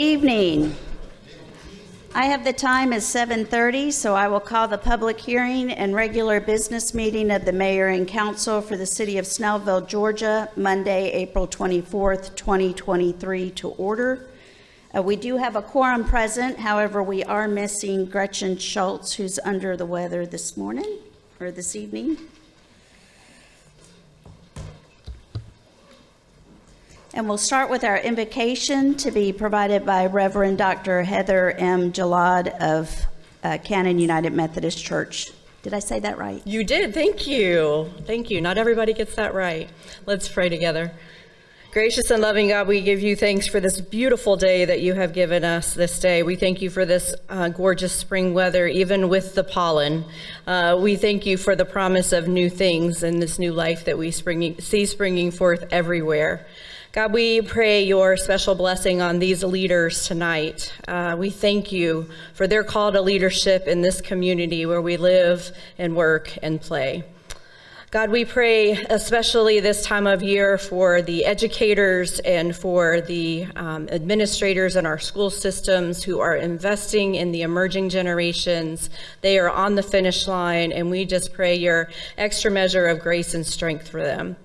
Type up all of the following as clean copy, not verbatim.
Evening. I have the time as 7:30, so I will call the public hearing and regular business meeting of the mayor and council for the city of Snellville, Georgia, Monday, April 24th, 2023 to order. We do have a quorum present. However, we are missing Gretchen Schultz, who's under the weather this morning or this evening. And we'll start with our invocation to be provided by Reverend Dr. Heather M. Jalad of Cannon United Methodist Church. Did I say that right? You did. Thank you. Thank you. Not everybody gets that right. Let's pray together. Gracious and loving God, we give you thanks for this beautiful day that you have given us this day. We thank you for this gorgeous spring weather, even with the pollen. We thank you for the promise of new things and this new life that we see springing forth everywhere. God, we pray your special blessing on these leaders tonight. We thank you for their call to leadership in this community where we live and work and play. God, we pray especially this time of year for the educators and for the administrators in our school systems who are investing in the emerging generations. They are on the finish line, and we just pray your extra measure of grace and strength for them.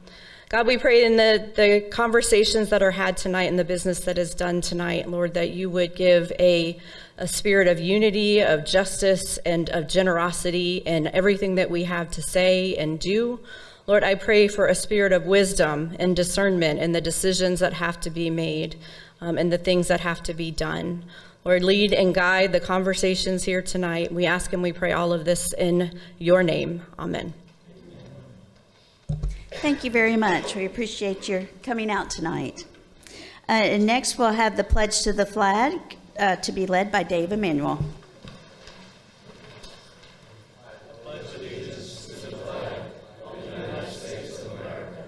God, we pray in the conversations that are had tonight and the business that is done tonight, Lord, that you would give a spirit of unity, of justice, and of generosity in everything that we have to say and do. Lord, I pray for a spirit of wisdom and discernment in the decisions that have to be made and the things that have to be done. Lord, lead and guide the conversations here tonight. We ask and we pray all of this in your name. Amen. Thank you very much. We appreciate your coming out tonight. And next, we'll have the pledge to the flag to be led by Dave Emanuel. I pledge allegiance to the flag of the United States of America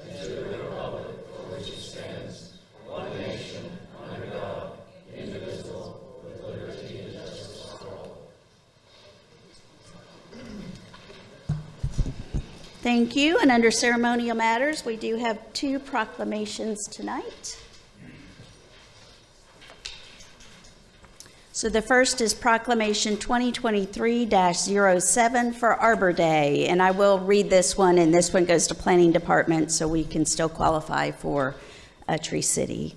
and to the republic for which it stands, one nation, under God, indivisible, with liberty and justice for all. Thank you. And under ceremonial matters, we do have two proclamations tonight. So the first is Proclamation 2023-07 for Arbor Day. And I will read this one, and this one goes to Planning Department, so we can still qualify for Tree City.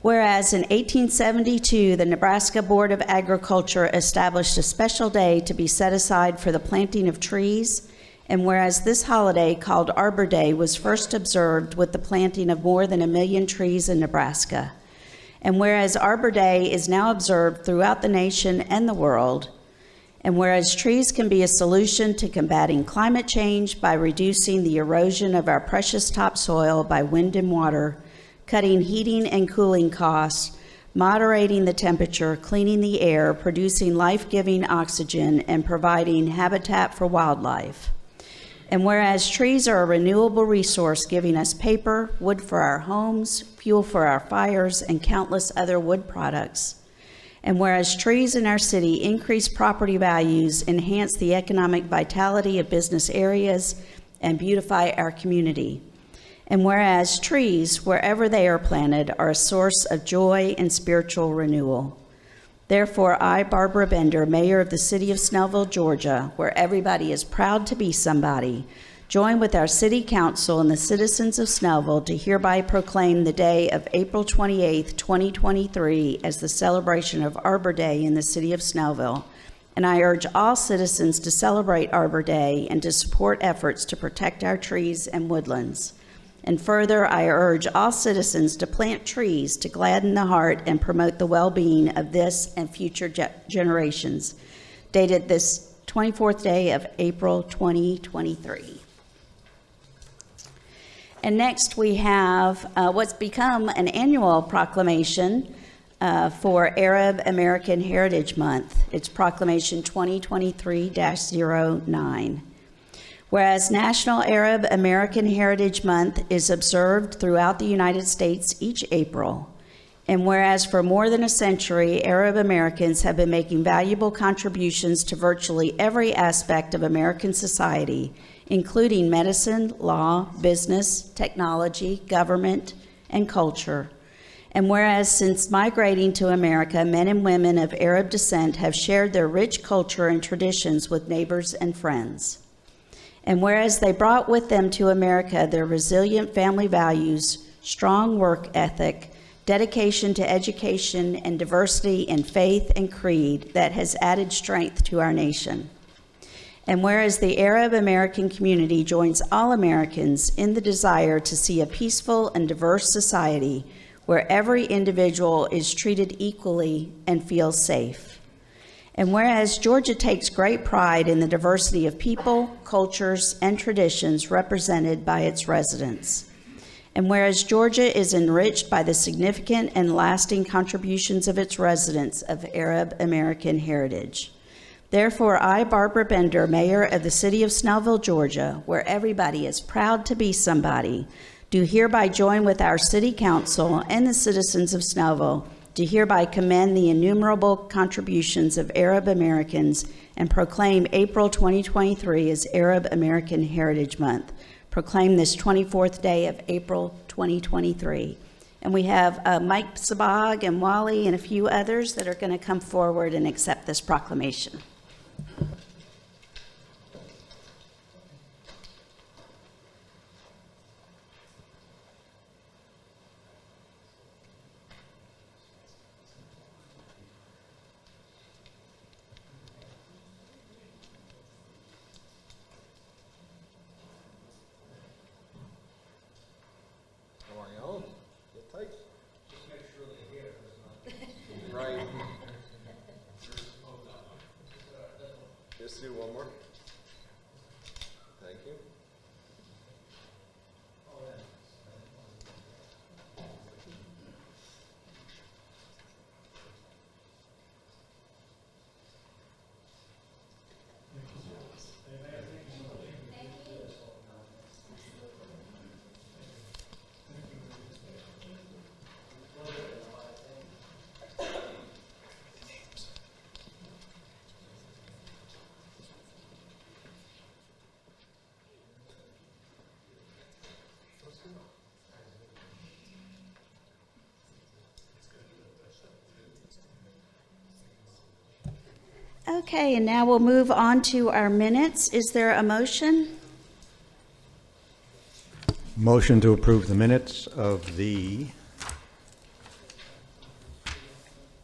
Whereas in 1872, the Nebraska Board of Agriculture established a special day to be set aside for the planting of trees. And whereas this holiday, called Arbor Day, was first observed with the planting of more than 1 million trees in Nebraska. And whereas Arbor Day is now observed throughout the nation and the world, and whereas trees can be a solution to combating climate change by reducing the erosion of our precious topsoil by wind and water, cutting heating and cooling costs, moderating the temperature, cleaning the air, producing life-giving oxygen, and providing habitat for wildlife. And whereas trees are a renewable resource giving us paper, wood for our homes, fuel for our fires, and countless other wood products. And whereas trees in our city increase property values, enhance the economic vitality of business areas, and beautify our community. And whereas trees, wherever they are planted, are a source of joy and spiritual renewal. Therefore, I, Barbara Bender, Mayor of the City of Snellville, Georgia, where everybody is proud to be somebody, join with our City Council and the citizens of Snellville to hereby proclaim the day of April 28th, 2023 as the celebration of Arbor Day in the City of Snellville. And I urge all citizens to celebrate Arbor Day and to support efforts to protect our trees and woodlands. And further, I urge all citizens to plant trees to gladden the heart and promote the well-being of this and future generations. Dated this 24th day of April 2023. And next we have what's become an annual proclamation for Arab American Heritage Month. It's Proclamation 2023-09. Whereas National Arab American Heritage Month is observed throughout the United States each April, and whereas for more than a century, Arab Americans have been making valuable contributions to virtually every aspect of American society, including medicine, law, business, technology, government, and culture. And whereas since migrating to America, men and women of Arab descent have shared their rich culture and traditions with neighbors and friends. And whereas they brought with them to America their resilient family values, strong work ethic, dedication to education, and diversity in faith and creed that has added strength to our nation. And whereas the Arab American community joins all Americans in the desire to see a peaceful and diverse society where every individual is treated equally and feels safe. And whereas Georgia takes great pride in the diversity of people, cultures, and traditions represented by its residents. And whereas Georgia is enriched by the significant and lasting contributions of its residents of Arab American heritage. Therefore, I, Barbara Bender, Mayor of the City of Snellville, Georgia, where everybody is proud to be somebody, do hereby join with our City Council and the citizens of Snellville to hereby commend the innumerable contributions of Arab Americans and proclaim April 2023 as Arab American Heritage Month. Proclaim this 24th day of April 2023. And we have Mike Sabag and Wally and a few others that are going to come forward and accept this proclamation. Right. Just do one more. Thank you. Okay, and now we'll move on to our minutes. Is there a motion? Motion to approve the minutes of the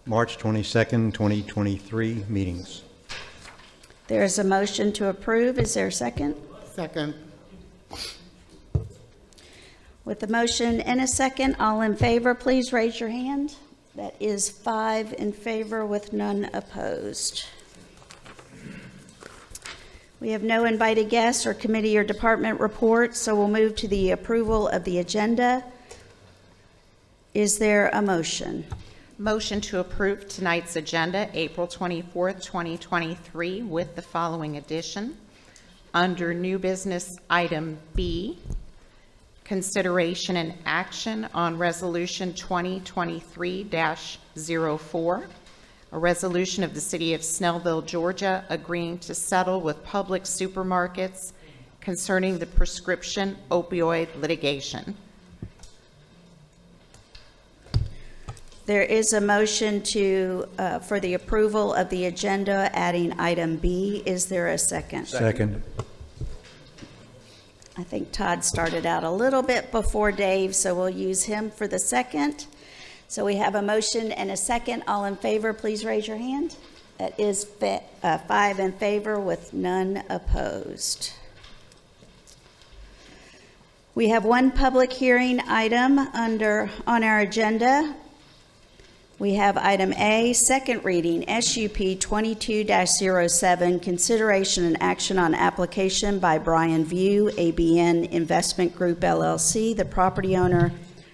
March 22nd, 2023 meetings. There is a motion to approve. Is there a second? Second. With the motion and a second, all in favor, please raise your hand. That is 5 in favor with none opposed. We have no invited guests or committee or department reports, so we'll move to the approval of the agenda. Is there a motion? Motion to approve tonight's agenda, April 24th, 2023, with the following addition. Under new business item B, consideration and action on resolution 2023-04, a resolution of the City of Snellville, Georgia, agreeing to settle with public supermarkets concerning the prescription opioid litigation. There is a motion to for the approval of the agenda, adding item B. Is there a second? Second. I think Todd started out a little bit before Dave, so we'll use him for the second. So we have a motion and a second. All in favor, please raise your hand. That is 5 in favor with none opposed. We have one public hearing item on our agenda. We have item A, second reading, SUP 22-07, consideration and action on application by Brian View, ABN Investment Group LLC, the property owner,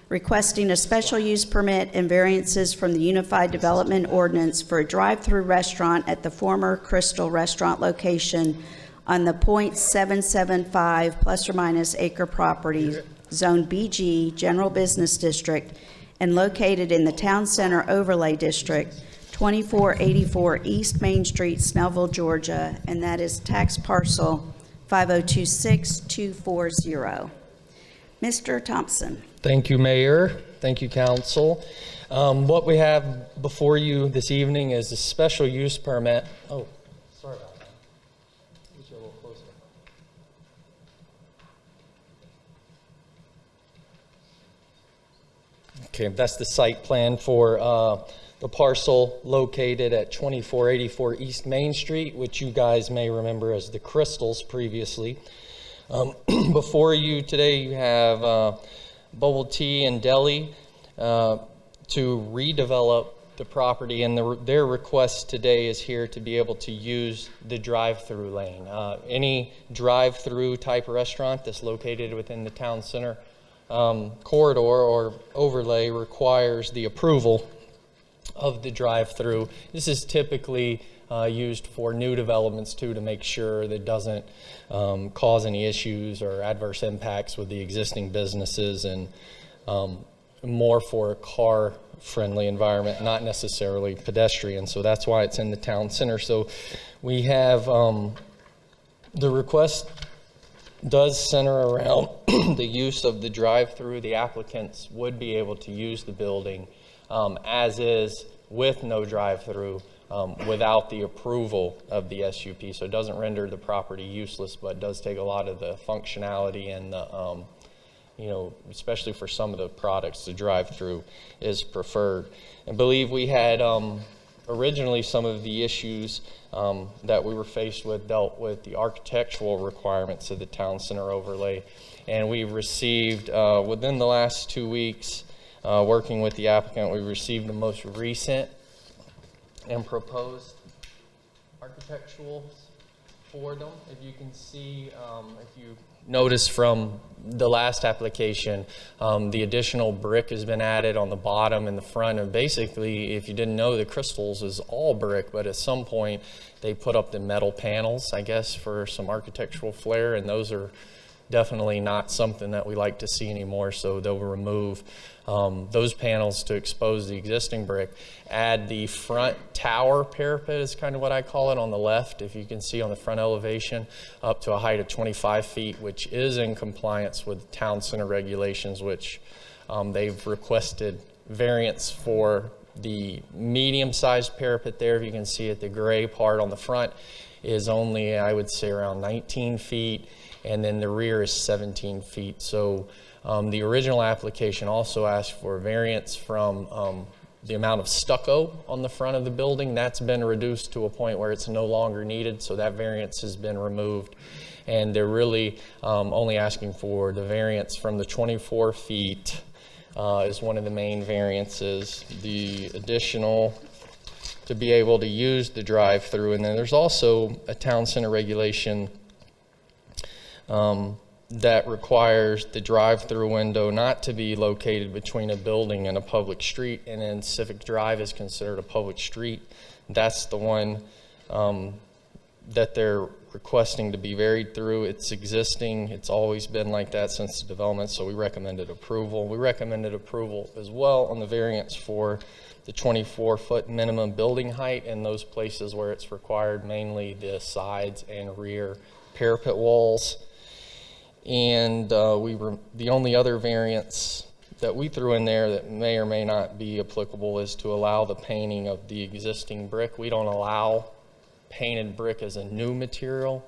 requesting a special use permit and variances from the Unified Development Ordinance for a drive-through restaurant at the former Crystal Restaurant location on the .775 plus or minus acre property, Zone BG, General Business District, and located in the Town Center Overlay District, 2484 East Main Street, Snellville, Georgia, and that is tax parcel 5026240. Mr. Thompson. Thank you, Mayor. Thank you, Council. What we have before you this evening is a special use permit. Oh, sorry about that. Get you a little closer. Okay, that's the site plan for the parcel located at 2484 East Main Street, which you guys may remember as the Crystals previously. Before you today, you have Bubble Tea and Deli to redevelop the property, and their request today is here to be able to use the drive-through lane. Any drive-through type restaurant that's located within the town center corridor or overlay requires the approval of the drive-through. This is typically used for new developments too, to make sure that it doesn't cause any issues or adverse impacts with the existing businesses, and more for a car-friendly environment, not necessarily pedestrian. So that's why it's in the town center. So we have the request does center around the use of the drive-through. The applicants would be able to use the building as is with no drive-through without the approval of the SUP. So it doesn't render the property useless, but does take a lot of the functionality and the, especially for some of the products, the drive-through is preferred. I believe we had originally some of the issues that we were faced with dealt with the architectural requirements of the town center overlay. And we received, within the last 2 weeks, working with the applicant, we received the most recent and proposed architecturals for them. If you can see, if you notice from the last application, the additional brick has been added on the bottom and the front. And basically, if you didn't know, the Crystals is all brick, but at some point they put up the metal panels, I guess, for some architectural flair, and those are definitely not something that we like to see anymore. So they'll remove those panels to expose the existing brick, add the front tower parapet is kind of what I call it on the left, if you can see on the front elevation, up to a height of 25 feet, which is in compliance with town center regulations, which they've requested variance for the medium-sized parapet there. If you can see it, the gray part on the front is only, I would say, around 19 feet, and then the rear is 17 feet. So the original application also asked for variance from the amount of stucco on the front of the building. That's been reduced to a point where it's no longer needed, so that variance has been removed. And they're really only asking for the variance from the 24 feet is one of the main variances. The additional to be able to use the drive-through, and then there's also a town center regulation that requires the drive-through window not to be located between a building and a public street, and then Civic Drive is considered a public street. That's the one that they're requesting to be varied through. It's existing. It's always been like that since the development, so we recommended approval. We recommended approval as well on the variance for the 24-foot minimum building height in those places where it's required, mainly the sides and rear parapet walls. And the only other variance that we threw in there that may or may not be applicable is to allow the painting of the existing brick. We don't allow painted brick as a new material.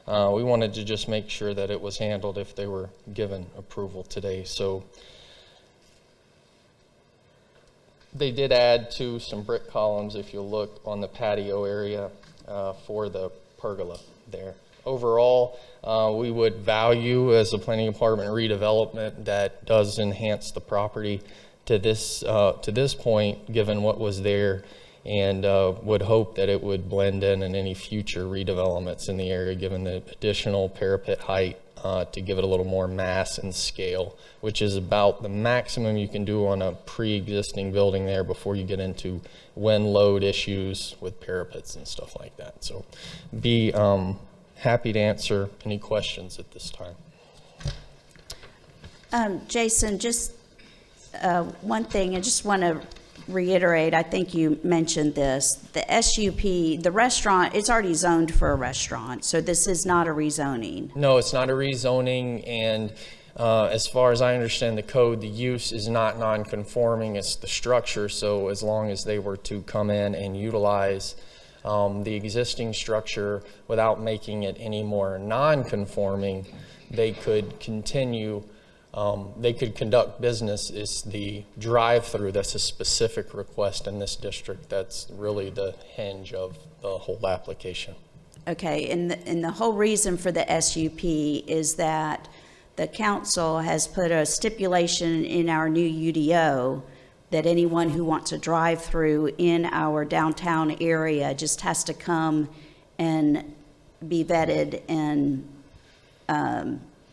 We wanted to just make sure that it was handled if they were given approval today. So they did add to some brick columns, if you look on the patio area for the pergola there. Overall, we would value as a planning department redevelopment that does enhance the property to this point, given what was there, and would hope that it would blend in any future redevelopments in the area, given the additional parapet height to give it a little more mass and scale, which is about the maximum you can do on a pre-existing building there before you get into wind load issues with parapets and stuff like that. So be happy to answer any questions at this time. Jason, just one thing, I just want to reiterate, I think you mentioned this, the SUP, the restaurant, it's already zoned for a restaurant, so this is not a rezoning. No, it's not a rezoning, and As far as I understand the code, the use is not non-conforming, it's the structure. So as long as they were to come in and utilize the existing structure without making it any more non-conforming, they could continue, they could conduct business. Is the drive-through that's a specific request in this district. That's really the hinge of the whole application. Okay, and the whole reason for the SUP is that the council has put a stipulation in our new UDO that anyone who wants to drive through in our downtown area just has to come and be vetted, and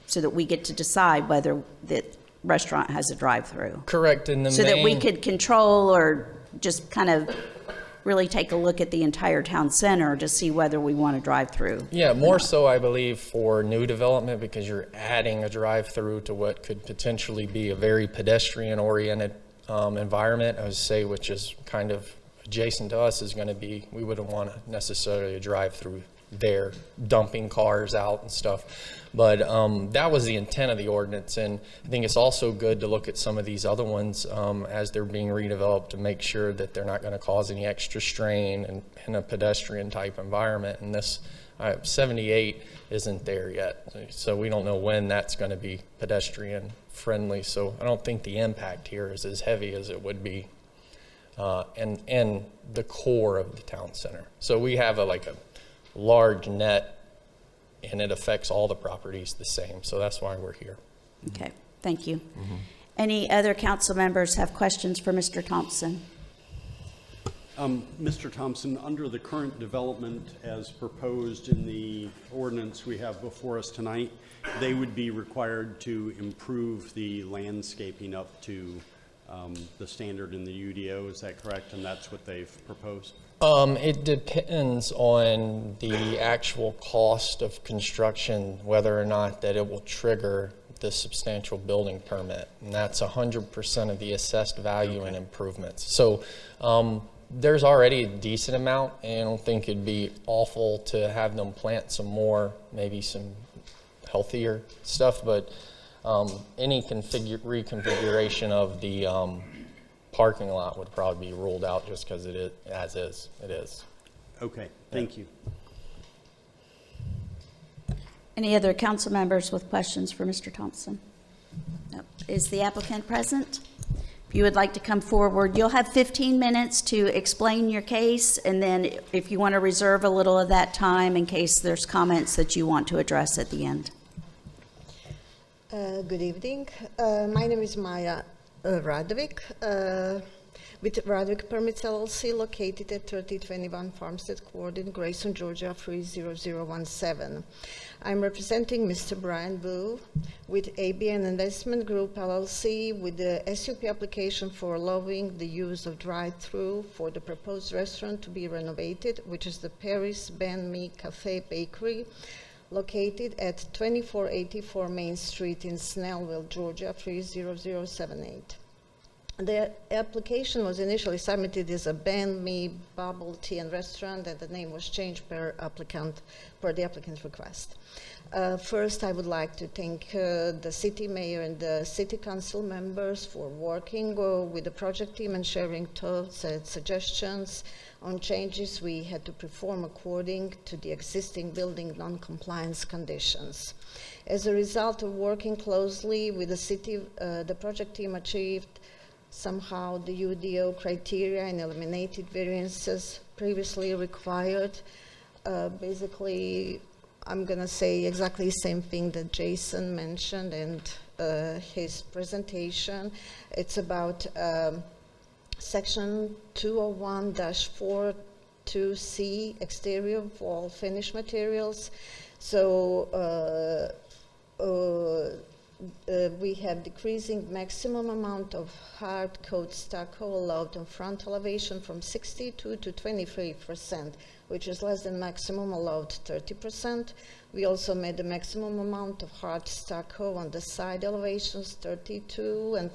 so that we get to decide whether the restaurant has a drive-through. Correct. In the So main, that we could control or just kind of really take a look at the entire town center to see whether we want to drive through. yeah, more so I believe for new development, because you're adding a drive-through to what could potentially be a very pedestrian-oriented environment, I would say, which is kind of adjacent to us, is going to be, we wouldn't want to necessarily drive through there, dumping cars out and stuff. But that was the intent of the ordinance, and I think it's also good to look at some of these other ones as they're being redeveloped to make sure that they're not going to cause any extra strain in a pedestrian type environment. And this 78 isn't there yet, so we don't know when that's going to be pedestrian friendly. So I don't think the impact here is as heavy as it would be in the core of the town center. So we have like a large net, and it affects all the properties the same. So that's why we're here. Okay, thank you. Any other council members have questions for Mr. Thompson? Mr. Thompson, under the current development as proposed in the ordinance we have before us tonight, they would be required to improve the landscaping up to the standard in the UDO, is that correct? And that's what they've proposed? It depends on the actual cost of construction, whether or not that it will trigger the substantial building permit. And that's 100% of the assessed value and improvements. So there's already a decent amount, and I don't think it'd be awful to have them plant some more, maybe some healthier stuff, but any reconfiguration of the parking lot would probably be ruled out just because it is. Okay, thank you. Any other council members with questions for Mr. Thompson? No. Is the applicant present? If you would like to come forward, you'll have 15 minutes to explain your case, and then if you want to reserve a little of that time in case there's comments that you want to address at the end. Good evening. My name is Maya Radovic with Radovic Permits LLC, located at 3021 Farmstead Court in Grayson, Georgia 30017. I'm representing Mr. Brian Boo with ABN Investment Group LLC with the SUP application for allowing the use of drive-through for the proposed restaurant to be renovated, which is the Paris Banh Mi Cafe Bakery, located at 2484 Main Street in Snellville, Georgia 30078. The application was initially submitted as a Banh Mi Bubble Tea and Restaurant, and the name was changed per the applicant's request. First, I would like to thank the city mayor and the city council members for working with the project team and sharing thoughts and suggestions on changes we had to perform according to the existing building non-compliance conditions. As a result of working closely with the city, the project team achieved somehow the UDO criteria and eliminated variances previously required. Basically, I'm going to say exactly the same thing that Jason mentioned in his presentation. It's about Section 201-42C, exterior wall finish materials. So we have decreasing maximum amount of hard coat stucco allowed on front elevation from 62 to 23%, which is less than maximum allowed 30%. We also made the maximum amount of hard stucco on the side elevations 32% and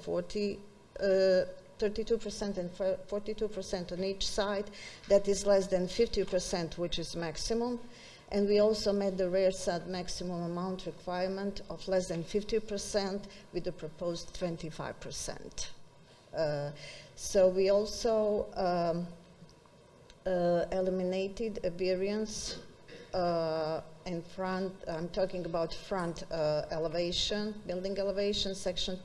42% on each side. That is less than 50%, which is maximum. And we also met the rear side maximum amount requirement of less than 50% with the proposed 25%. So we also eliminated a variance in front. I'm talking about front elevation, building elevation, section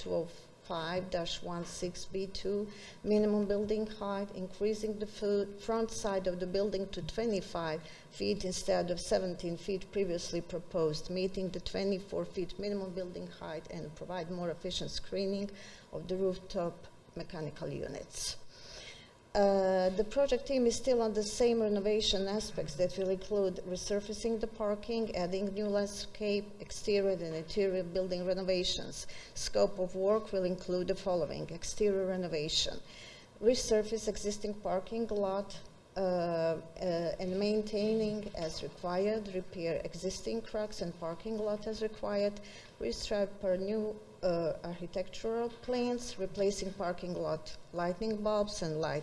205-16B2, minimum building height, increasing the front side of the building to 25 feet instead of 17 feet previously proposed, meeting the 24 feet minimum building height, and provide more efficient screening of the rooftop mechanical units. The project team is still on the same renovation aspects that will include resurfacing the parking, adding new landscape, exterior and interior building renovations. Scope of work will include the following: exterior renovation, resurface existing parking lot and maintaining as required, repair existing cracks and parking lot as required, restripe per new architectural plans, replacing parking lot lighting bulbs and light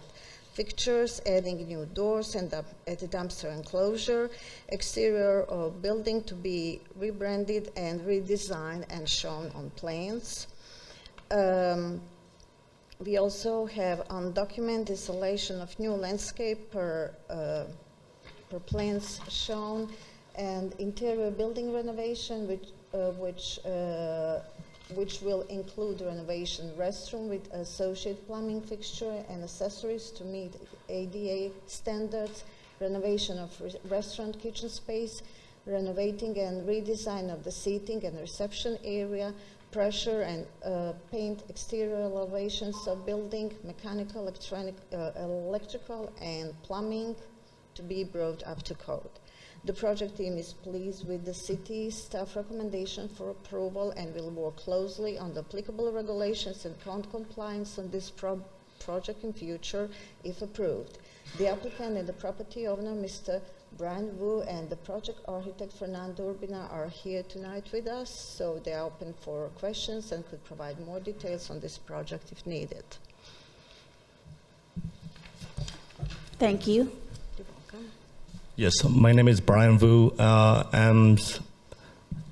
fixtures, adding new doors and at the dumpster enclosure, exterior building to be rebranded and redesigned and shown on plans. We also have undocumented installation of new landscape per plans shown, and interior building renovation, which will include renovation restroom with associated plumbing fixture and accessories to meet ADA standards, renovation of restaurant kitchen space, renovating and redesign of the seating and reception area, pressure and paint exterior elevations of building, mechanical, electrical, and plumbing to be brought up to code. The project team is pleased with the city staff recommendation for approval and will work closely on the applicable regulations and count compliance on this project in future if approved. The applicant and the property owner, Mr. Brian Wu, and the project architect, Fernando Urbina, are here tonight with us, so they are open for questions and could provide more details on this project if needed. Thank you. You're welcome. Yes, my name is Brian Vu. I'm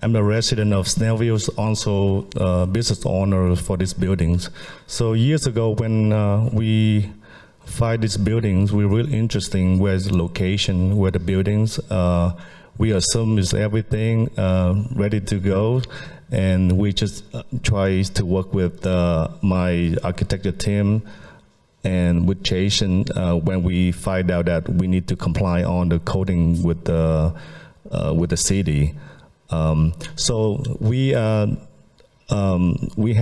the resident of Snellville, also business owner for these buildings. So years ago when we find these buildings, we're really interesting where's the location, where the buildings. We assume is everything ready to go, and we just try to work with my architecture team and with Jason when we find out that we need to comply on the coding with the city. So we had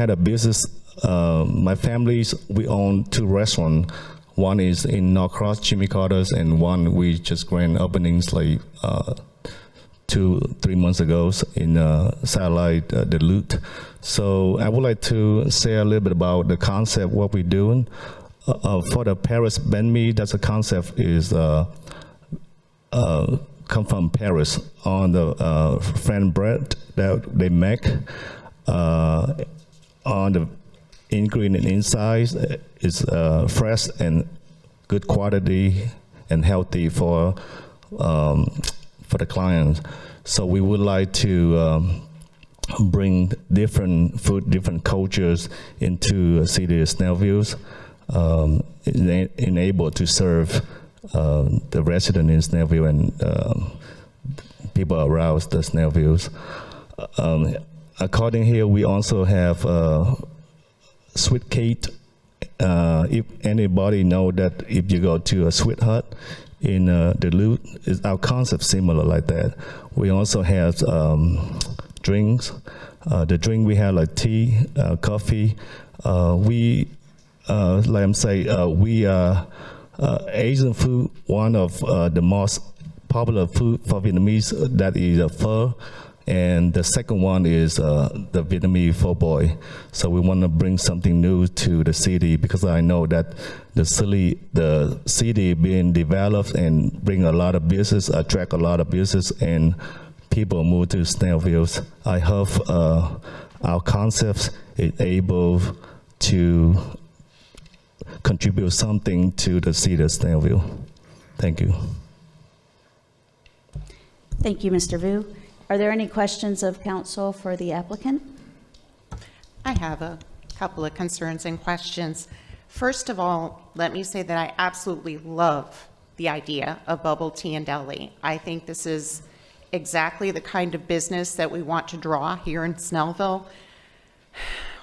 a business. My families, we own 2 restaurants. One is in Norcross, Jimmy Carter's, and one we just grand openings like 2-3 months ago in Satellite Duluth. So I would like to say a little bit about the concept, what we're doing. For the Paris banh mi, that's a concept is come from Paris on the French bread that they make. On the ingredient inside is fresh and good quality and healthy for the clients. So we would like to bring different food, different cultures into a city of Snellville, enable to serve the resident in Snellville and people around the Snellville. According here, we also have sweet cake. If anybody know that if you go to a sweet hut in Duluth, our concept similar like that. We also have drinks. The drink we have like tea, coffee. We like I'm saying, we are Asian food. One of the most popular food for Vietnamese that is pho. And the second one is the Vietnamese pho boy. So we want to bring something new to the city because I know that the city being developed and bring a lot of business, attract a lot of business, and people move to Snellville. I hope our concepts is able to contribute something to the city of Snellville. Thank you. Thank you, Mr. Vu. Are there any questions of council for the applicant? I have a couple of concerns and questions. First of all, let me say that I absolutely love the idea of bubble tea and deli. I think this is exactly the kind of business that we want to draw here in Snellville.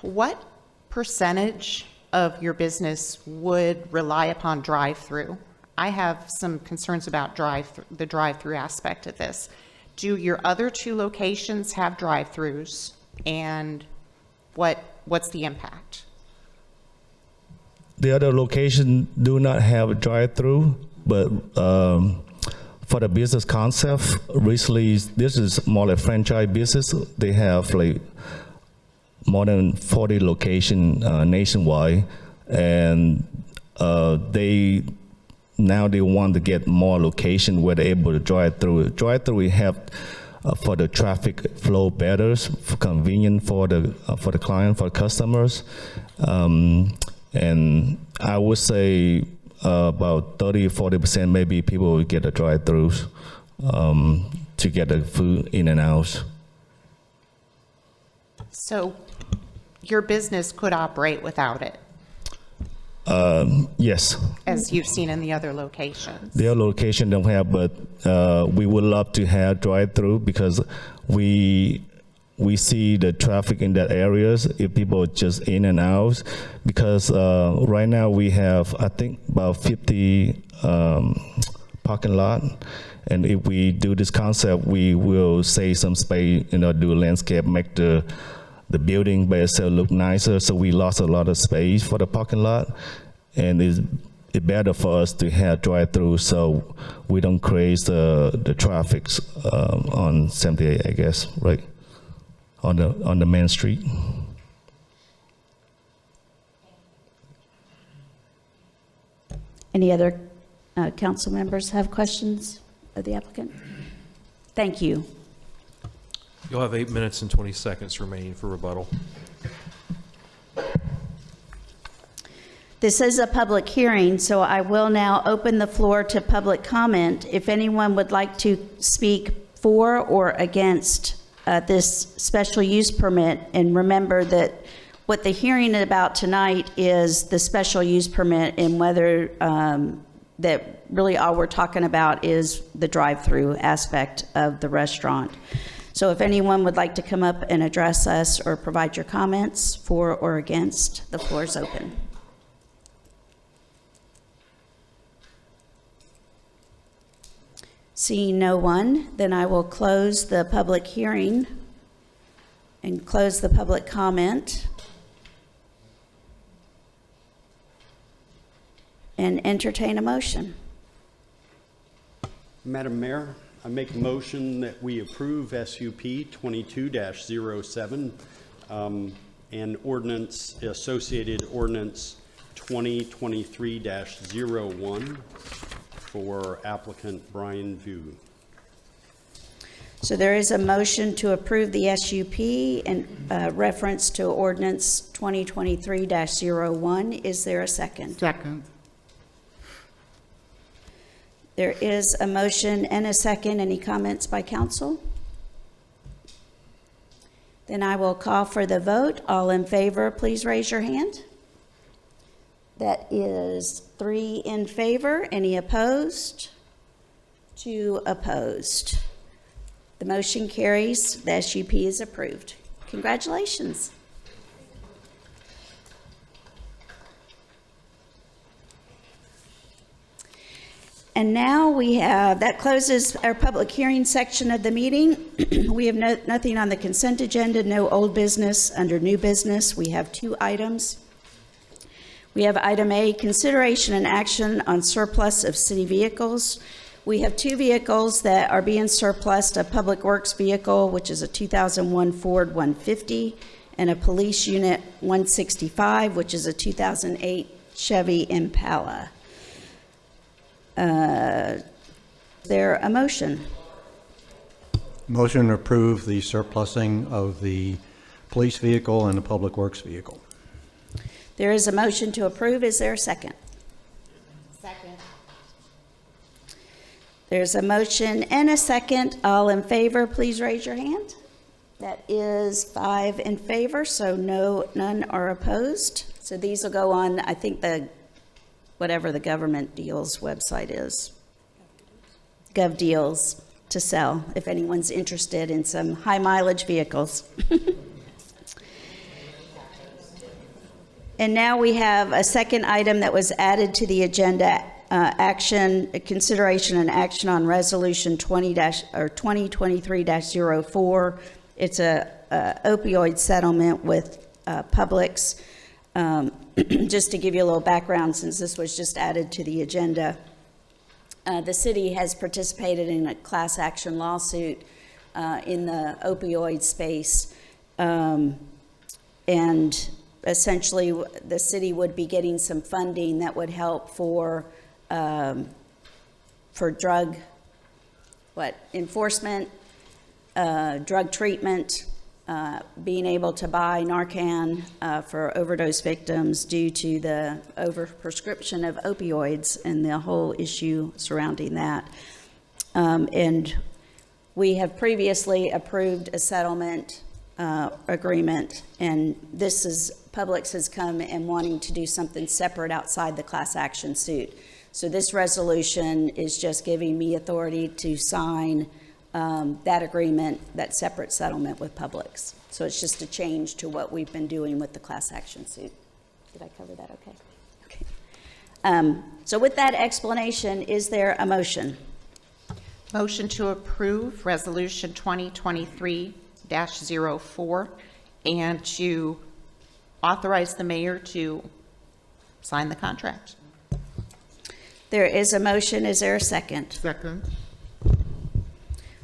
What percentage of your business would rely upon drive-through? I have some concerns about the drive-through aspect of this. Do your other two locations have drive-throughs, and what's the impact? The other location do not have a drive-through, but for the business concept, recently this is more like franchise business. They have like more than 40 locations nationwide, and they want to get more location where they're able to drive through. Drive through we have for the traffic flow better, for convenient for the client, for customers, and I would say about 30-40% maybe people will get a drive-throughs to get the food in and out. So your business could operate without it, Yes. as you've seen in the other locations. The other location don't have, but we would love to have drive-through because we see the traffic in that areas if people just in and out. Because right now we have, I think, about 50 parking lot. And if we do this concept, we will save some space, do landscape, make the building by itself look nicer. So we lost a lot of space for the parking lot. And it's better for us to have drive-through so we don't create the traffic on 78, I guess, right? On the main street. Any other council members have questions of the applicant? Thank you. You'll have 8 minutes and 20 seconds remaining for rebuttal. This is a public hearing, so I will now open the floor to public comment. If anyone would like to speak for or against this special use permit, and remember that what the hearing is about tonight is the special use permit, and whether that really all we're talking about is the drive-through aspect of the restaurant. So if anyone would like to come up and address us or provide your comments for or against, the floor is open. Seeing no one, then I will close the public hearing and close the public comment and entertain a motion. Madam Mayor, I make a motion that we approve SUP 22-07 and associated ordinance 2023-01 for applicant Brian Vu. So there is a motion to approve the SUP in reference to ordinance 2023-01. Is there a second? Second. There is a motion and a second. Any comments by council? Then I will call for the vote. All in favor, please raise your hand. That is 3 in favor. Any opposed? 2 opposed. The motion carries. The SUP is approved. Congratulations. And now that closes our public hearing section of the meeting. We have nothing on the consent agenda, no old business. Under new business, we have 2 items. We have item A, consideration and action on surplus of city vehicles. We have 2 vehicles that are being surplused, a public works vehicle, which is a 2001 Ford 150, and a police unit 165, which is a 2008 Chevy Impala. Is there a motion? Motion to approve the surplusing of the police vehicle and the public works vehicle. There is a motion to approve. Is there a second? Second. There's a motion and a second. All in favor, please raise your hand. That is 5 in favor, so none are opposed. So these will go on, I think, whatever the government deals website is. Gov Deals to sell, if anyone's interested in some high mileage vehicles. And now we have a second item that was added to the agenda, consideration and action on resolution 2023-04. It's a opioid settlement with Publix. Just to give you a little background, since this was just added to the agenda, the city has participated in a class action lawsuit in the opioid space, and essentially the city would be getting some funding that would help for drug enforcement, drug treatment, being able to buy Narcan for overdose victims due to the overprescription of opioids and the whole issue surrounding that. And we have previously approved a settlement agreement, and Publix has come and wanting to do something separate outside the class action suit. So this resolution is just giving me authority to sign that agreement, that separate settlement with Publix. So it's just a change to what we've been doing with the class action suit. Did I cover that okay? Okay. So with that explanation, is there a motion? Motion to approve Resolution 2023-04 and to authorize the mayor to sign the contract. There is a motion. Is there a second? Second.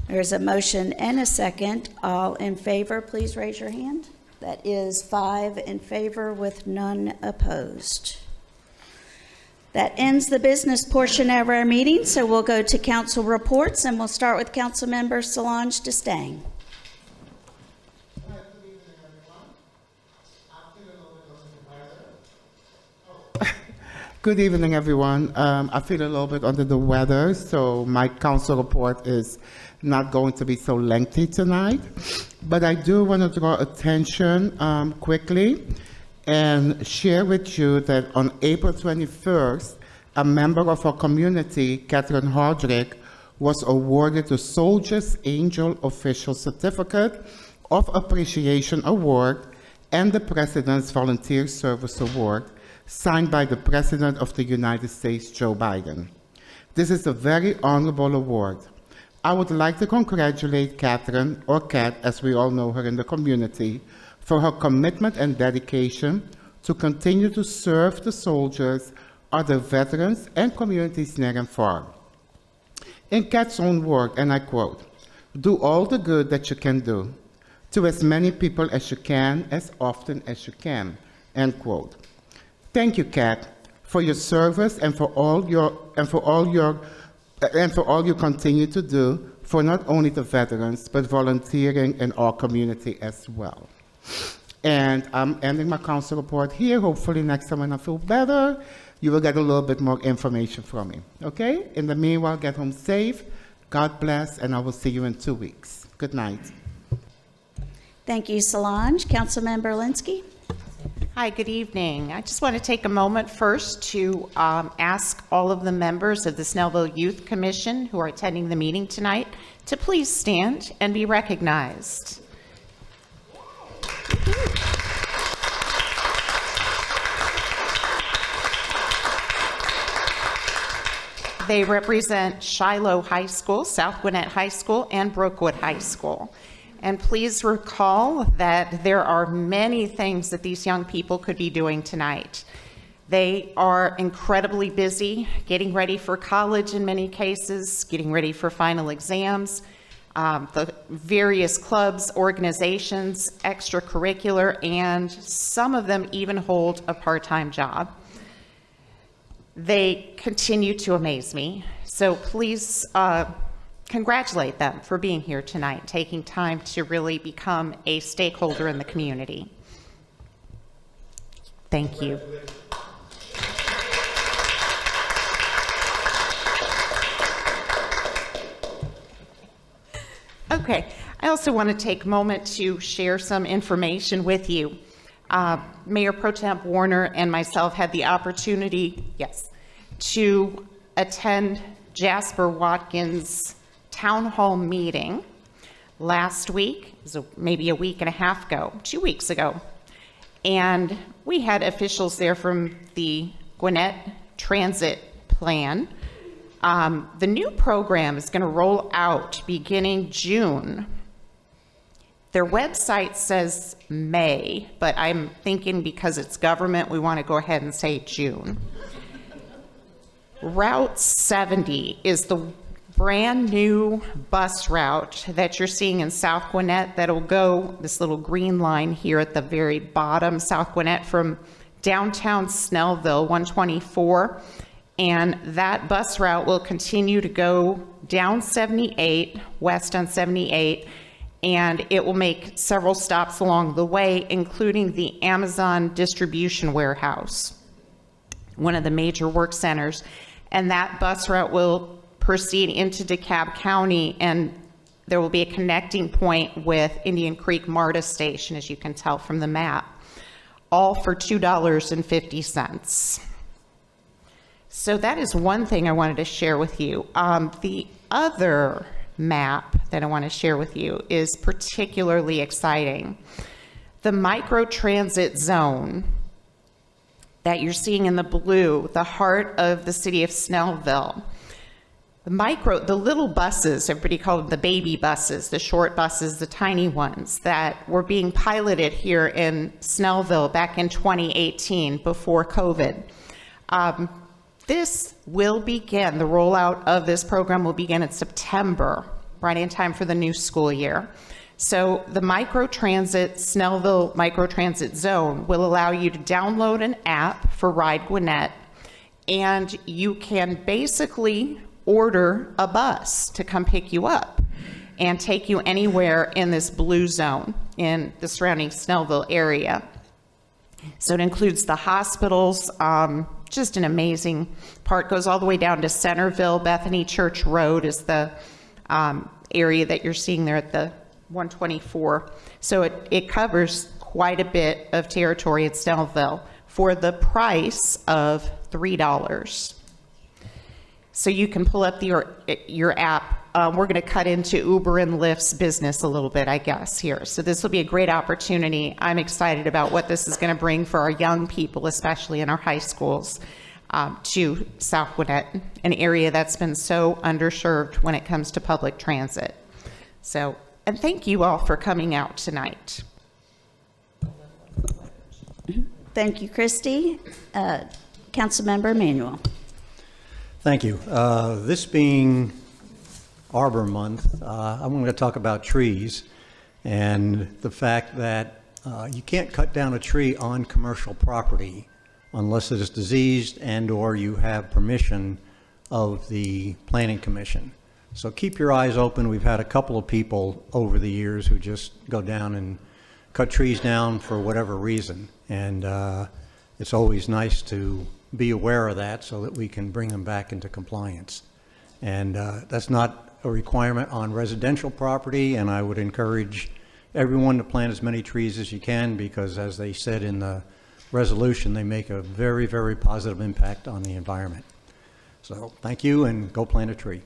There's a motion and a second. All in favor, please raise your hand. That is 5 in favor with none opposed. That ends the business portion of our meeting, so we'll go to council reports, and we'll start with Councilmember Solange Destang. Good evening, everyone. I feel a little bit under the weather, so my council report is not going to be so lengthy tonight. But I do want to draw attention quickly and share with you that on April 21st, a member of our community, Catherine Hardrick, was awarded the Soldier's Angel Official Certificate of Appreciation Award and the President's Volunteer Service Award, signed by the President of the United States, Joe Biden. This is a very honorable award. I would like to congratulate Catherine, or Kat, as we all know her in the community, for her commitment and dedication to continue to serve the soldiers, other veterans, and communities near and far. In Kat's own word, and I quote, "Do all the good that you can do to as many people as you can, as often as you can," end quote. Thank you, Kat, for your service and for all you continue to do for not only the veterans, but volunteering in our community as well. And I'm ending my council report here. Hopefully next time when I feel better, you will get a little bit more information from me. Okay? In the meanwhile, get home safe. God bless, and I will see you in 2 weeks. Good night. Thank you, Solange. Councilmember Linsky. Hi, good evening. I just want to take a moment first to ask all of the members of the Snellville Youth Commission who are attending the meeting tonight to please stand and be recognized. They represent Shiloh High School, South Gwinnett High School, and Brookwood High School. And please recall that there are many things that these young people could be doing tonight. They are incredibly busy, getting ready for college in many cases, getting ready for final exams, the various clubs, organizations, extracurricular, and some of them even hold a part-time job. They continue to amaze me. So please congratulate them for being here tonight, taking time to really become a stakeholder in the community. Thank you. Okay. I also want to take a moment to share some information with you. Mayor Pro Tem Warner and myself had the opportunity, to attend Jasper Watkins' town hall meeting last week. It was maybe a week and a half ago, 2 weeks ago. And we had officials there from the Gwinnett Transit Plan. The new program is going to roll out beginning June. Their website says May, but I'm thinking because it's government, we want to go ahead and say June. Route 70 is the brand new bus route that you're seeing in South Gwinnett that'll go, this little green line here at the very bottom, South Gwinnett, from downtown Snellville, 124. And that bus route will continue to go down 78, west on 78, and it will make several stops along the way, including the Amazon distribution warehouse, one of the major work centers. And that bus route will proceed into DeKalb County, and there will be a connecting point with Indian Creek MARTA station, as you can tell from the map, all for $2.50. So that is one thing I wanted to share with you. The other map that I want to share with you is particularly exciting. The microtransit zone that you're seeing in the blue, the heart of the city of Snellville. The little buses, everybody called them the baby buses, the short buses, the tiny ones that were being piloted here in Snellville back in 2018 before COVID. This will begin, the rollout of this program will begin in September, right in time for the new school year. So the microtransit, Snellville microtransit zone will allow you to download an app for Ride Gwinnett, and you can basically order a bus to come pick you up and take you anywhere in this blue zone in the surrounding Snellville area. So it includes the hospitals, just an amazing part. Goes all the way down to Centerville. Bethany Church Road is the area that you're seeing there at the 124. So it covers quite a bit of territory at Snellville for the price of $3. So you can pull up your app. We're going to cut into Uber and Lyft's business a little bit, I guess, here. So this will be a great opportunity. I'm excited about what this is going to bring for our young people, especially in our high schools, to South Gwinnett, an area that's been so underserved when it comes to public transit. So, and thank you all for coming out tonight. Thank you, Christy. Councilmember Emanuel. Thank you. This being Arbor Month, I'm going to talk about trees and the fact that you can't cut down a tree on commercial property unless it is diseased and or you have permission of the Planning Commission. So keep your eyes open. We've had a couple of people over the years who just go down and cut trees down for whatever reason. And it's always nice to be aware of that so that we can bring them back into compliance. And that's not a requirement on residential property, and I would encourage everyone to plant as many trees as you can because, as they said in the resolution, they make a very, very positive impact on the environment. So thank you, and go plant a tree.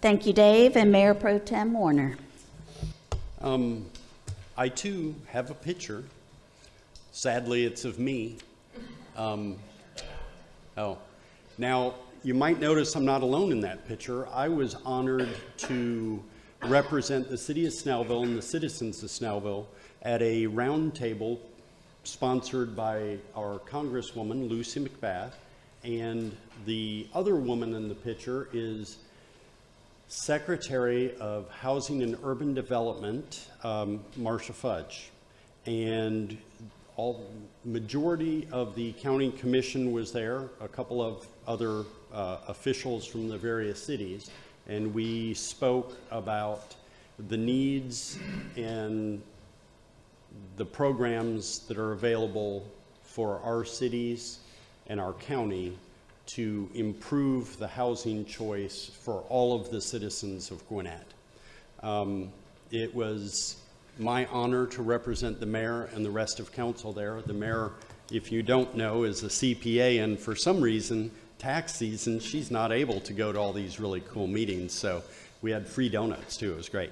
Thank you, Dave, and Mayor Pro Tem Warner. I too have a picture. Sadly, it's of me. Now you might notice I'm not alone in that picture. I was honored to represent the city of Snellville and the citizens of Snellville at a round table sponsored by our Congresswoman, Lucy McBath, and the other woman in the picture is Secretary of Housing and Urban Development, Marcia Fudge. And majority of the county commission was there, a couple of other officials from the various cities, and we spoke about the needs and the programs that are available for our cities and our county to improve the housing choice for all of the citizens of Gwinnett. It was my honor to represent the mayor and the rest of council there. The mayor, if you don't know, is a CPA, and for some reason, tax season, she's not able to go to all these really cool meetings. So we had free donuts too. It was great.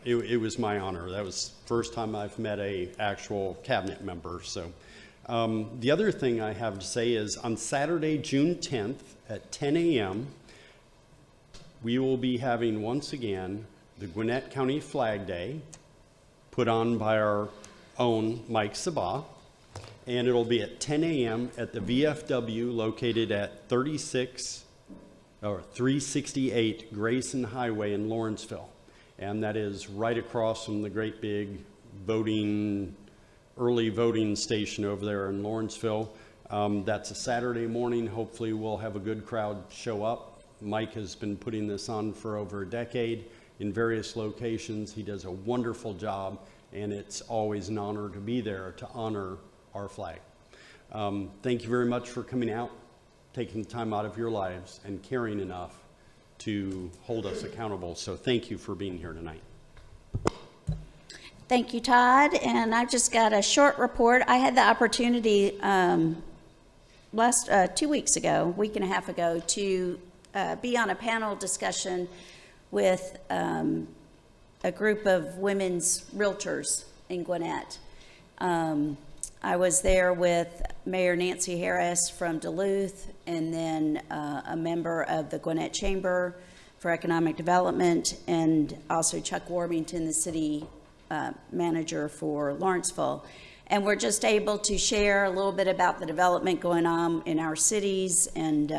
It was my honor. That was the first time I've met a actual cabinet member. So the other thing I have to say is on Saturday, June 10th at 10 a.m., we will be having once again the Gwinnett County Flag Day put on by our own Mike Sabah. And it'll be at 10 a.m. at the VFW located at 368 Grayson Highway in Lawrenceville. And that is right across from the great big early voting station over there in Lawrenceville. That's a Saturday morning. Hopefully we'll have a good crowd show up. Mike has been putting this on for over a decade in various locations. He does a wonderful job, and it's always an honor to be there to honor our flag. Thank you very much for coming out, taking time out of your lives, and caring enough to hold us accountable. So thank you for being here tonight. Thank you, Todd. And I've just got a short report. I had the opportunity 2 weeks ago, week and a half ago, to be on a panel discussion with a group of women's realtors in Gwinnett. I was there with Mayor Nancy Harris from Duluth, and then a member of the Gwinnett Chamber for Economic Development, and also Chuck Warmington, the city manager for Lawrenceville. And we're just able to share a little bit about the development going on in our cities and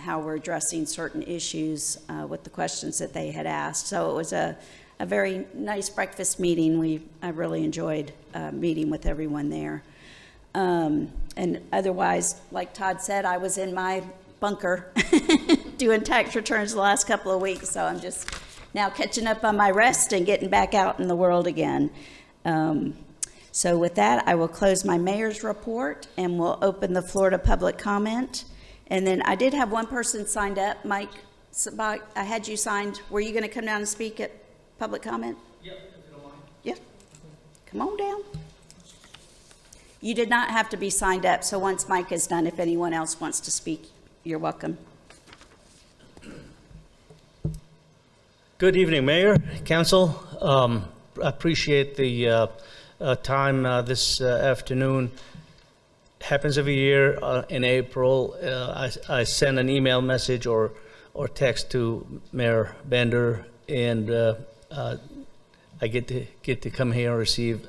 how we're addressing certain issues with the questions that they had asked. So it was a very nice breakfast meeting. I really enjoyed meeting with everyone there. And otherwise, like Todd said, I was in my bunker doing tax returns the last couple of weeks, so I'm just now catching up on my rest and getting back out in the world again. So with that, I will close my mayor's report, and we'll open the floor to public comment. And then I did have one person signed up. Mike, I had you signed. Were you going to come down and speak at public comment? Yep, if you don't mind. Yeah. Come on down. You did not have to be signed up, so once Mike is done, if anyone else wants to speak, you're welcome. Good evening, Mayor, Council. I appreciate the time this afternoon. Happens every year in April. I send an email message or text to Mayor Bender, and I get to come here and receive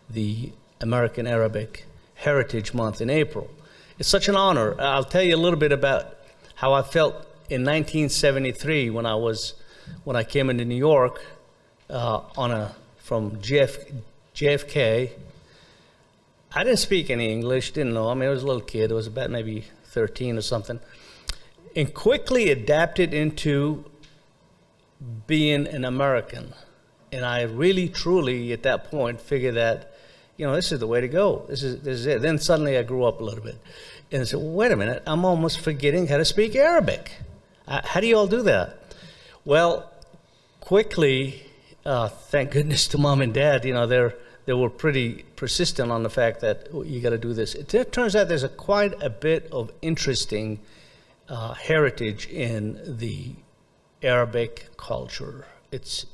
the American Arabic Heritage Month in April. It's such an honor. I'll tell you a little bit about how I felt in 1973 when I came into New York from JFK. I didn't speak any English, didn't know. I mean, I was a little kid. I was about maybe 13 or something, and quickly adapted into being an American. And I really, truly, at that point, figured that, this is the way to go. This is it. Then suddenly I grew up a little bit. And I said, well, wait a minute, I'm almost forgetting how to speak Arabic. How do you all do that? Well, quickly, thank goodness to Mom and Dad, they were pretty persistent on the fact that you got to do this. It turns out there's quite a bit of interesting heritage in the Arabic culture. It's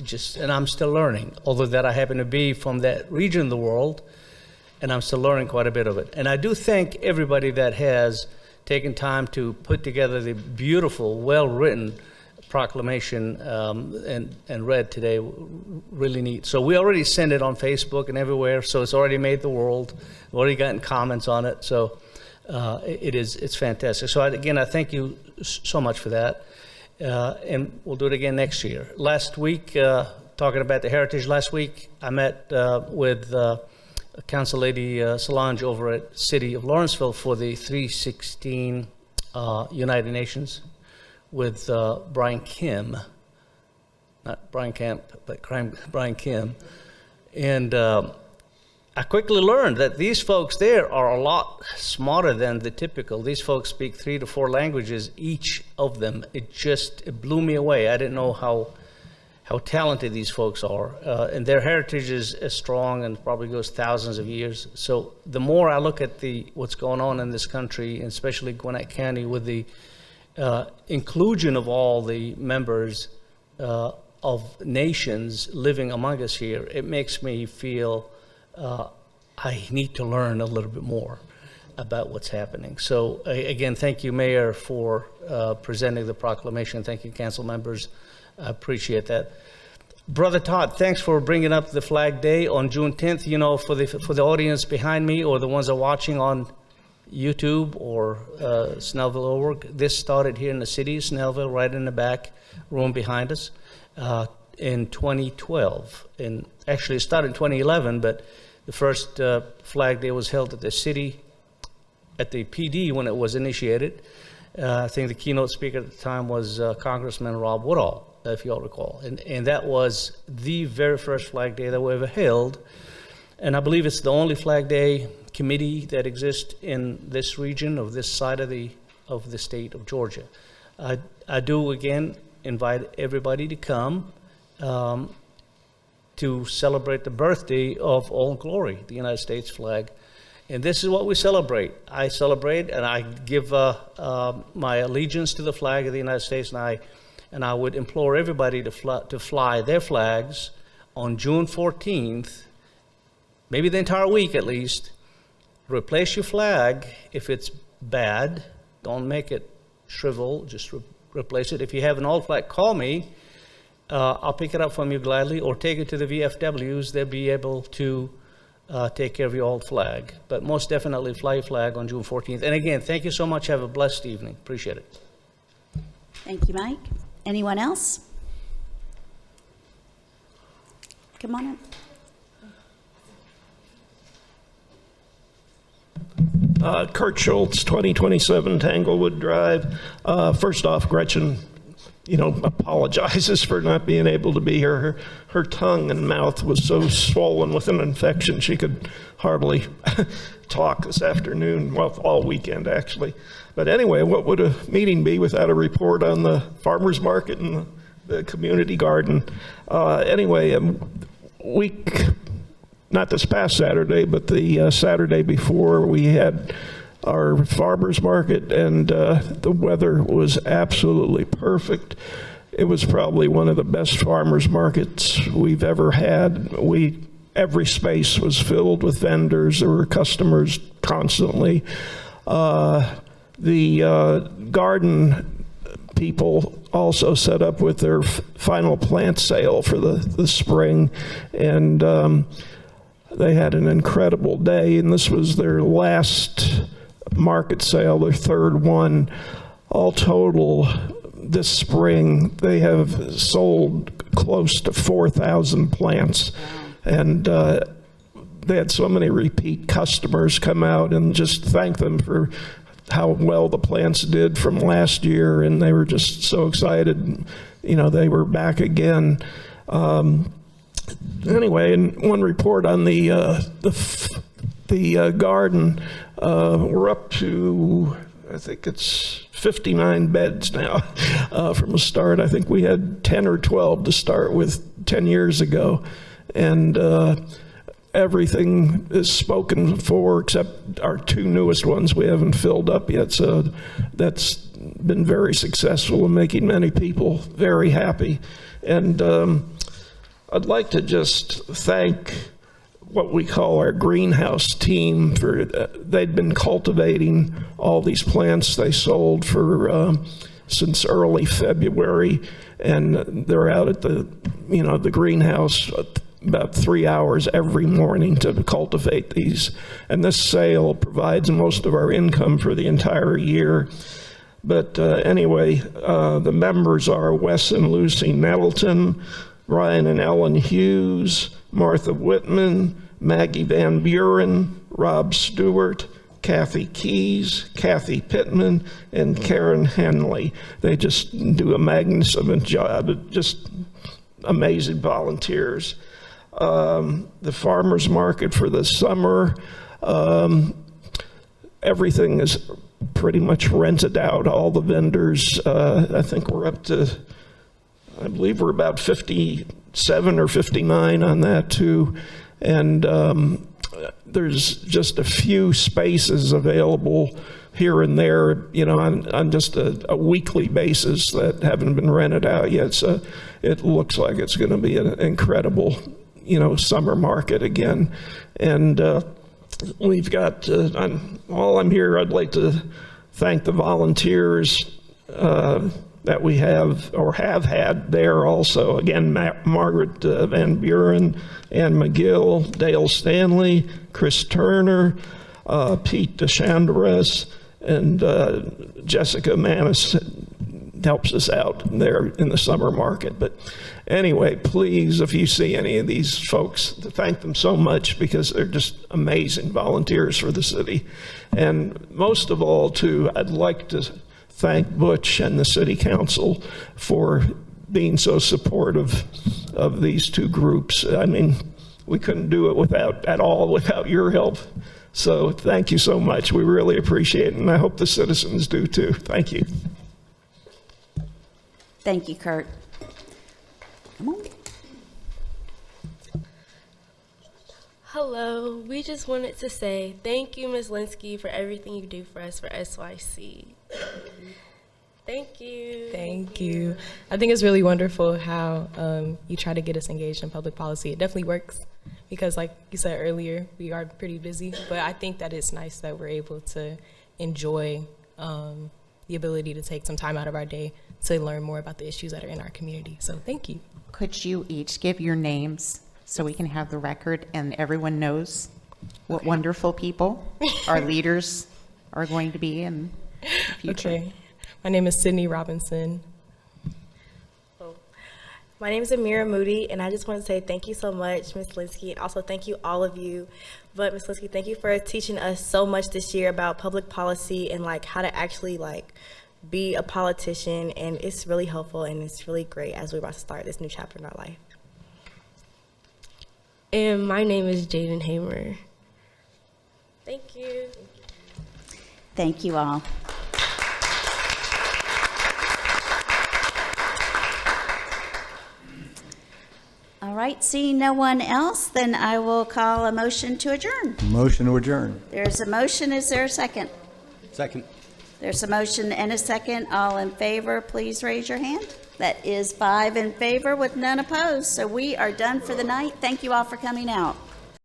just, and I'm still learning, although that I happen to be from that region of the world, and I'm still learning quite a bit of it. And I do thank everybody that has taken time to put together the beautiful, well-written proclamation and read today. Really neat. So we already sent it on Facebook and everywhere, so it's already made the world. We've already gotten comments on it, so it's fantastic. So I thank you so much for that. And we'll do it again next year. Last week, talking about the heritage, last week I met with Council Lady Solange over at City of Lawrenceville for the 316 United Nations with Brian Kim, not Brian Camp, but Brian Kim. And I quickly learned that these folks there are a lot smarter than the typical. These folks speak 3 to 4 languages, each of them. It blew me away. I didn't know how talented these folks are. And their heritage is strong and probably goes thousands of years. So the more I look at what's going on in this country, and especially Gwinnett County, with the inclusion of all the members of nations living among us here, it makes me feel I need to learn a little bit more about what's happening. So again, thank you, Mayor, for presenting the proclamation. Thank you, council members. I appreciate that. Brother Todd, thanks for bringing up the Flag Day on June 10th. You know, for the audience behind me or the ones that are watching on YouTube or Snellville.org, this started here in the city of Snellville, right in the back room behind us, in 2012. And actually, it started in 2011, but the first Flag Day was held at the city, at the PD when it was initiated. I think the keynote speaker at the time was Congressman Rob Woodall, if you all recall. And that was the very first Flag Day that we ever held. And I believe it's the only Flag Day committee that exists in this region of this side of the state of Georgia. I do, again, invite everybody to come to celebrate the birthday of Old Glory, the United States flag. And this is what we celebrate. I celebrate and I give my allegiance to the flag of the United States, and I would implore everybody to fly their flags on June 14th, maybe the entire week at least. Replace your flag if it's bad. Don't make it shrivel, just replace it. If you have an old flag, call me. I'll pick it up from you gladly, or take it to the VFWs. They'll be able to take care of your old flag. But most definitely fly your flag on June 14th. And again, thank you so much. Have a blessed evening. Appreciate it. Thank you, Mike. Anyone else? Come on up. Kurt Schultz, 2027 Tanglewood Drive. First off, Gretchen, apologizes for not being able to be here. Her tongue and mouth was so swollen with an infection she could hardly talk this afternoon, well, all weekend actually. But anyway, what would a meeting be without a report on the farmers market and the community garden? Anyway, not this past Saturday, but the Saturday before, we had our farmers market, and the weather was absolutely perfect. It was probably one of the best farmers markets we've ever had. Every space was filled with vendors. There were customers constantly. The garden people also set up with their final plant sale for the spring, and they had an incredible day, and this was their last market sale, their third one. All total, this spring, they have sold close to 4,000 plants. And they had so many repeat customers come out and just thank them for how well the plants did from last year, and they were just so excited. They were back again. Anyway, and one report on the garden. We're up to, I think it's 59 beds now from the start. I think we had 10 or 12 to start with 10 years ago. And everything is spoken for except our 2 newest ones we haven't filled up yet. So that's been very successful in making many people very happy. And I'd like to just thank what we call our greenhouse team for they'd been cultivating all these plants they sold for since early February, and they're out at the greenhouse about 3 hours every morning to cultivate these. And this sale provides most of our income for the entire year. But anyway, the members are Wes and Lucy Nettleton, Ryan and Ellen Hughes, Martha Whitman, Maggie Van Buren, Rob Stewart, Kathy Keys, Kathy Pittman, and Karen Henley. They just do a magnificent job, just amazing volunteers. the farmer's market for the summer. Everything is pretty much rented out, all the vendors. I think we're up to, I believe we're about 57 or 59 on that too. And there's just a few spaces available here and there, you know, on just a weekly basis that haven't been rented out yet. So it looks like it's going to be an incredible, you know, summer market again. And we've got, while I'm here, I'd like to thank the volunteers that we have or have had there also. Again, Margaret Van Buren, Ann McGill, Dale Stanley, Chris Turner, Pete DeChandres, and Jessica Manis helps us out there in the summer market. But anyway, please, if you see any of these folks, thank them so much because they're just amazing volunteers for the city. And most of all, too, I'd like to thank Butch and the City Council for being so supportive of these two groups. I mean, we couldn't do it without your help. So thank you so much. We really appreciate it, and I hope the citizens do too. Thank you. Thank you, Kurt. Come on. Hello, we just wanted to say thank you, Ms. Linsky, for everything you do for us for SYC. Thank you. Thank you. I think it's really wonderful how you try to get us engaged in public policy. It definitely works because, like you said earlier, we are pretty busy, but I think that it's nice that we're able to enjoy the ability to take some time out of our day to learn more about the issues that are in our community. So thank you. Could you each give your names so we can have the record and everyone knows what wonderful people our leaders are going to be in the future? Okay. My name is Sydney Robinson. My name is Amira Moody, and I just want to say thank you so much, Ms. Linsky, and also thank you, all of you. But Ms. Linsky, thank you for teaching us so much this year about public policy and like how to actually like be a politician, and it's really helpful and it's really great as we're about to start this new chapter in our life. And my name is Jaden Hamer. Thank you. Thank you all. All right, seeing no one else, then I will call a motion to adjourn. Motion to adjourn. There's a motion. Is there a second? Second. There's a motion and a second. All in favor, please raise your hand. That is 5 in favor with none opposed. So we are done for the night. Thank you all for coming out.